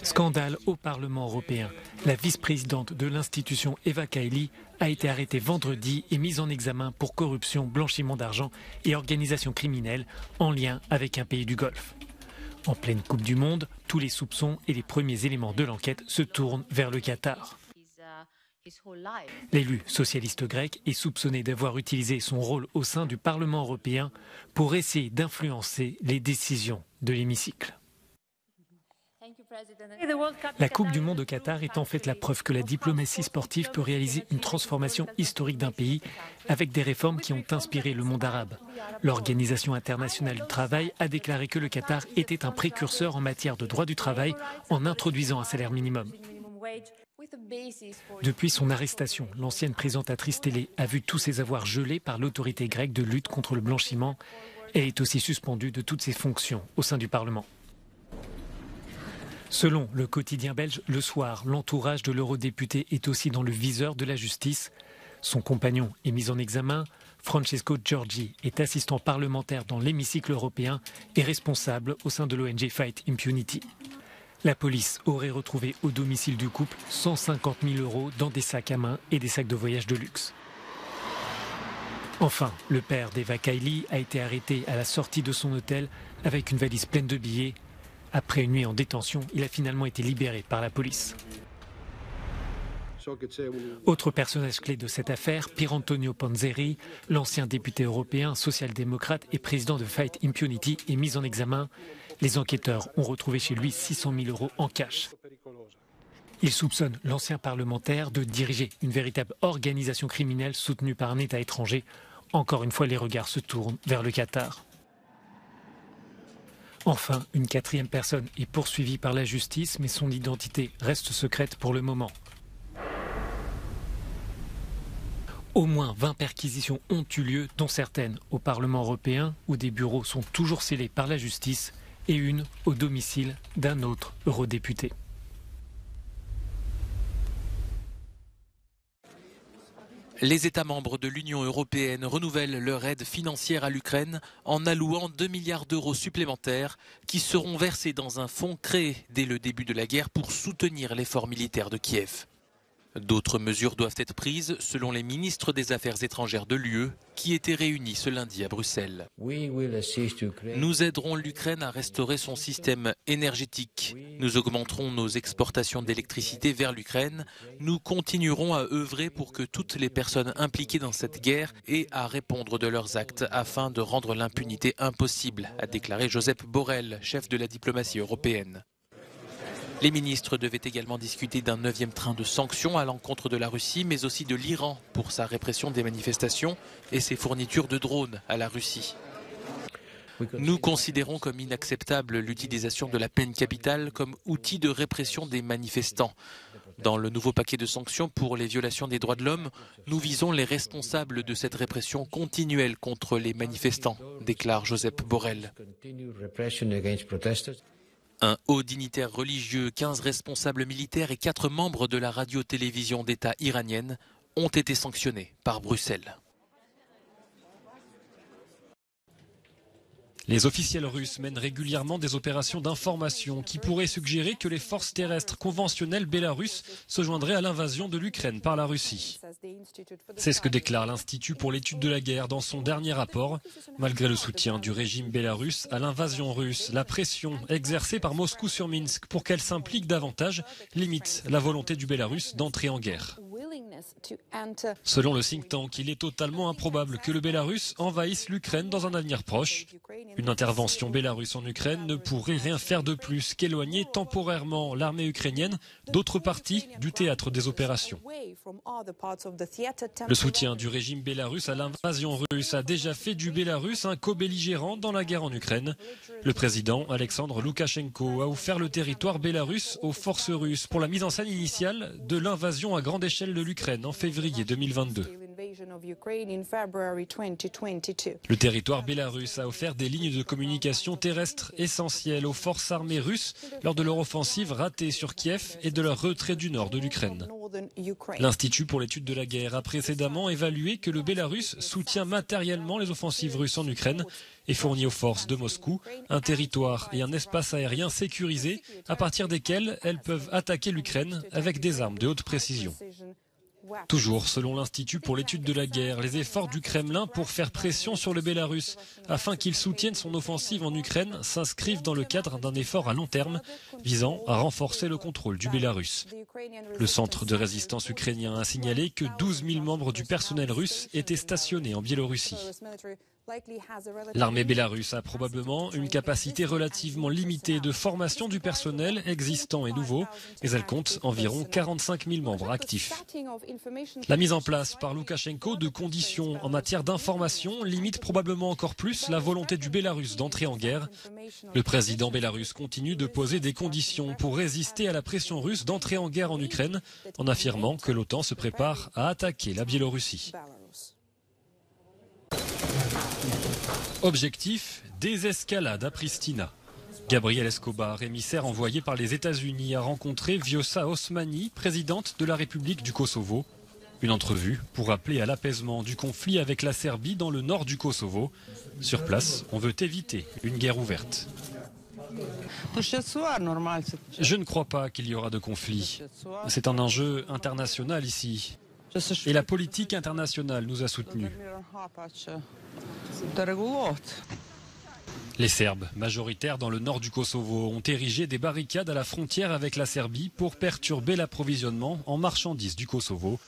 Scandale au Parlement européen. La vice-présidente de l'institution Eva Kaili a été arrêtée vendredi et mise en examen pour corruption, blanchiment d'argent et organisation criminelle en lien avec un pays du Golfe. En pleine Coupe du Monde, tous les soupçons et les premiers éléments de l'enquête se tournent vers le Qatar. L'élu socialiste grec est soupçonné d'avoir utilisé son rôle au sein du Parlement européen pour essayer d'influencer les décisions de l'hémicycle. La Coupe du Monde au Qatar est en fait la preuve que la diplomatie sportive peut réaliser une transformation historique d'un pays avec des réformes qui ont inspiré le monde arabe. L'Organisation internationale du travail a déclaré que le Qatar était un précurseur en matière de droit du travail en introduisant un salaire minimum. Depuis son arrestation, l'ancienne présentatrice télé a vu tous ses avoirs gelés par l'autorité grecque de lutte contre le blanchiment. Elle est aussi suspendue de toutes ses fonctions au sein du Parlement. Selon le quotidien belge Le Soir, l'entourage de l'eurodéputé est aussi dans le viseur de la justice. Son compagnon est mis en examen. Francesco Giorgi est assistant parlementaire dans l'hémicycle européen et responsable au sein de l'ONG Fight Impunity. La police aurait retrouvé au domicile du couple 150 000 € dans des sacs à main et des sacs de voyage de luxe. Enfin, le père d'Eva Kaili a été arrêté à la sortie de son hôtel avec une valise pleine de billets. Après une nuit en détention, il a finalement été libéré par la police. Autre personnage clé de cette affaire, Pier Antonio Panzeri, l'ancien député européen, social-démocrate et président de Fight Impunity, est mis en examen. Les enquêteurs ont retrouvé chez lui 600 000 € en cash. Ils soupçonnent l'ancien parlementaire de diriger une véritable organisation criminelle soutenue par un État étranger. Encore une fois, les regards se tournent vers le Qatar. Enfin, une quatrième personne est poursuivie par la justice, mais son identité reste secrète pour le moment. Au moins 20 perquisitions ont eu lieu, dont certaines au Parlement européen, où des bureaux sont toujours scellés par la justice, et une au domicile d'un autre eurodéputé. Les États membres de l'Union européenne renouvellent leur aide financière à l'Ukraine en allouant 2 milliards d'euros supplémentaires qui seront versés dans un fonds créé dès le début de la guerre pour soutenir l'effort militaire de Kiev. D'autres mesures doivent être prises selon les ministres des Affaires étrangères de l'UE qui étaient réunis ce lundi à Bruxelles. Nous aiderons l'Ukraine à restaurer son système énergétique. Nous augmenterons nos exportations d'électricité vers l'Ukraine. Nous continuerons à œuvrer pour que toutes les personnes impliquées dans cette guerre aient à répondre de leurs actes afin de rendre l'impunité impossible, a déclaré Josep Borrell, chef de la diplomatie européenne. Les ministres devaient également discuter d'un 9e train de sanctions à l'encontre de la Russie, mais aussi de l'Iran pour sa répression des manifestations et ses fournitures de drones à la Russie. Nous considérons comme inacceptable l'utilisation de la peine capitale comme outil de répression des manifestants. Dans le nouveau paquet de sanctions pour les violations des droits de l'homme, nous visons les responsables de cette répression continuelle contre les manifestants, déclare Josep Borrell. Un haut dignitaire religieux, 15 responsables militaires et 4 membres de la radio-télévision d'État iranienne ont été sanctionnés par Bruxelles. Les officiels russes mènent régulièrement des opérations d'information qui pourraient suggérer que les forces terrestres conventionnelles bélarusses se joindraient à l'invasion de l'Ukraine par la Russie. C'est ce que déclare l'Institut pour l'étude de la guerre dans son dernier rapport. Malgré le soutien du régime bélarusse à l'invasion russe, la pression exercée par Moscou sur Minsk pour qu'elle s'implique davantage limite la volonté du Bélarus d'entrer en guerre. Selon le think tank, il est totalement improbable que le Bélarus envahisse l'Ukraine dans un avenir proche. Une intervention bélarusse en Ukraine ne pourrait rien faire de plus qu'éloigner temporairement l'armée ukrainienne d'autres parties du théâtre des opérations. Le soutien du régime bélarusse à l'invasion russe a déjà fait du Bélarus un co-belligérant dans la guerre en Ukraine. Le président Alexandre Loukachenko a offert le territoire bélarusse aux forces russes pour la mise en scène initiale de l'invasion à grande échelle de l'Ukraine en février 2022. Le territoire bélarusse a offert des lignes de communication terrestres essentielles aux forces armées russes lors de leur offensive ratée sur Kiev et de leur retrait du nord de l'Ukraine. L'Institut pour l'étude de la guerre a précédemment évalué que le Bélarus soutient matériellement les offensives russes en Ukraine et fournit aux forces de Moscou un territoire et un espace aérien sécurisés à partir desquels elles peuvent attaquer l'Ukraine avec des armes de haute précision. Toujours selon l'Institut pour l'étude de la guerre, les efforts du Kremlin pour faire pression sur le Bélarus afin qu'il soutienne son offensive en Ukraine s'inscrivent dans le cadre d'un effort à long terme visant à renforcer le contrôle du Bélarus. Le centre de résistance ukrainien a signalé que 12 000 membres du personnel russe étaient stationnés en Biélorussie. L'armée bélarusse a probablement une capacité relativement limitée de formation du personnel existant et nouveau, mais elle compte environ 45 000 membres actifs. La mise en place par Loukachenko de conditions en matière d'information limite probablement encore plus la volonté du Bélarus d'entrer en guerre. Le président bélarusse continue de poser des conditions pour résister à la pression russe d'entrer en guerre en Ukraine, en affirmant que l'OTAN se prépare à attaquer la Biélorussie. Objectif, désescalade à Pristina. Gabriel Escobar, émissaire envoyé par les États-Unis, a rencontré Vjosa Osmani, présidente de la République du Kosovo. Une entrevue pour appeler à l'apaisement du conflit avec la Serbie dans le nord du Kosovo. Sur place, on veut éviter une guerre ouverte. Je ne crois pas qu'il y aura de conflit. C'est un enjeu international ici. Et la politique internationale nous a soutenus. Les Serbes, majoritaires dans le nord du Kosovo, ont érigé des barricades à la frontière avec la Serbie pour perturber l'approvisionnement en marchandises du Kosovo.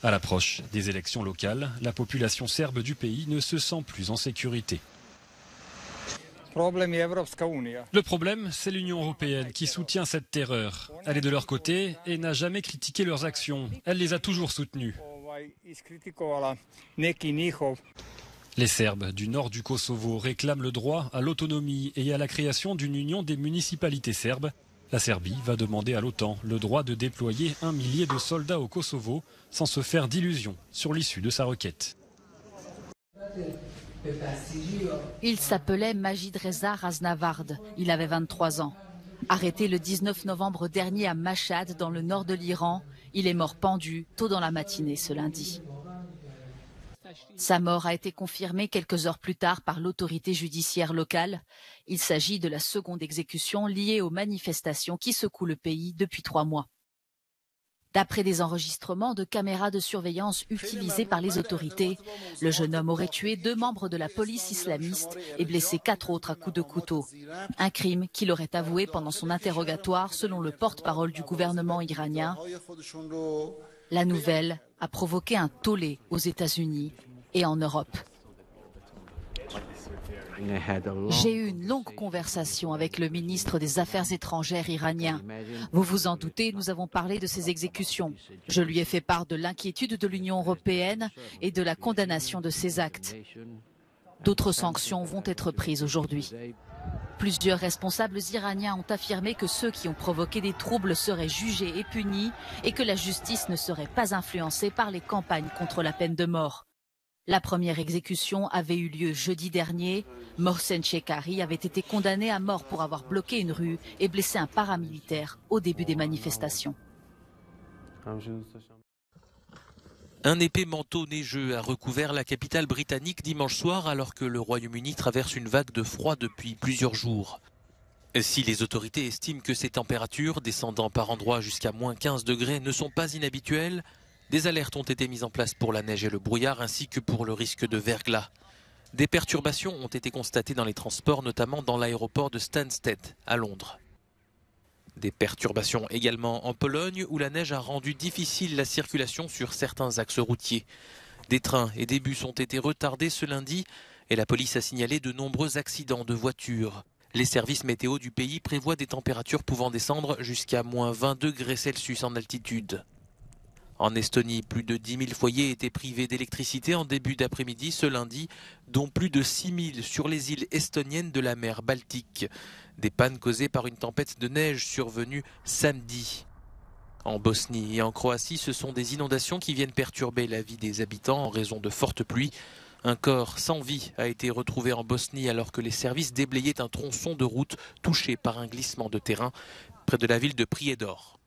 À l'approche des élections locales, la population serbe du pays ne se sent plus en sécurité. Le problème, c'est l'Union européenne qui soutient cette terreur. Elle est de leur côté et n'a jamais critiqué leurs actions. Elle les a toujours soutenues. Les Serbes du nord du Kosovo réclament le droit à l'autonomie et à la création d'une union des municipalités serbes. La Serbie va demander à l'OTAN le droit de déployer 1 millier de soldats au Kosovo sans se faire d'illusions sur l'issue de sa requête. Il s'appelait Majid Reza Raznavard. Il avait 23 ans. Arrêté le 19 novembre dernier à Mashhad, dans le nord de l'Iran, il est mort pendu tôt dans la matinée ce lundi. Sa mort a été confirmée quelques heures plus tard par l'autorité judiciaire locale. Il s'agit de la seconde exécution liée aux manifestations qui secouent le pays depuis 3 mois. D'après des enregistrements de caméras de surveillance utilisées par les autorités, le jeune homme aurait tué 2 membres de la police islamiste et blessé 4 autres à coups de couteau. Un crime qu'il aurait avoué pendant son interrogatoire selon le porte-parole du gouvernement iranien. La nouvelle a provoqué un tollé aux États-Unis et en Europe. J'ai eu une longue conversation avec le ministre des Affaires étrangères iranien. Vous vous en doutez, nous avons parlé de ces exécutions. Je lui ai fait part de l'inquiétude de l'Union européenne et de la condamnation de ces actes. D'autres sanctions vont être prises aujourd'hui. Plusieurs responsables iraniens ont affirmé que ceux qui ont provoqué des troubles seraient jugés et punis et que la justice ne serait pas influencée par les campagnes contre la peine de mort. La première exécution avait eu lieu jeudi dernier. Mohsen Shekari avait été condamné à mort pour avoir bloqué une rue et blessé un paramilitaire au début des manifestations. Un épais manteau neigeux a recouvert la capitale britannique dimanche soir alors que le Royaume-Uni traverse une vague de froid depuis plusieurs jours. Si les autorités estiment que ces températures, descendant par endroits jusqu'à moins 15 degrés, ne sont pas inhabituelles, des alertes ont été mises en place pour la neige et le brouillard ainsi que pour le risque de verglas. Des perturbations ont été constatées dans les transports, notamment dans l'aéroport de Stansted à Londres. Des perturbations également en Pologne où la neige a rendu difficile la circulation sur certains axes routiers. Des trains et des bus ont été retardés ce lundi et la police a signalé de nombreux accidents de voitures. Les services météo du pays prévoient des températures pouvant descendre jusqu'à moins 20 degrés Celsius en altitude. En Estonie, plus de 10 000 foyers étaient privés d'électricité en début d'après-midi ce lundi, dont plus de 6 000 sur les îles estoniennes de la mer Baltique. Des pannes causées par une tempête de neige survenue samedi. En Bosnie et en Croatie, ce sont des inondations qui viennent perturber la vie des habitants en raison de fortes pluies. Un corps sans vie a été retrouvé en Bosnie alors que les services déblayaient un tronçon de route touché par un glissement de terrain près de la ville de Prijedor.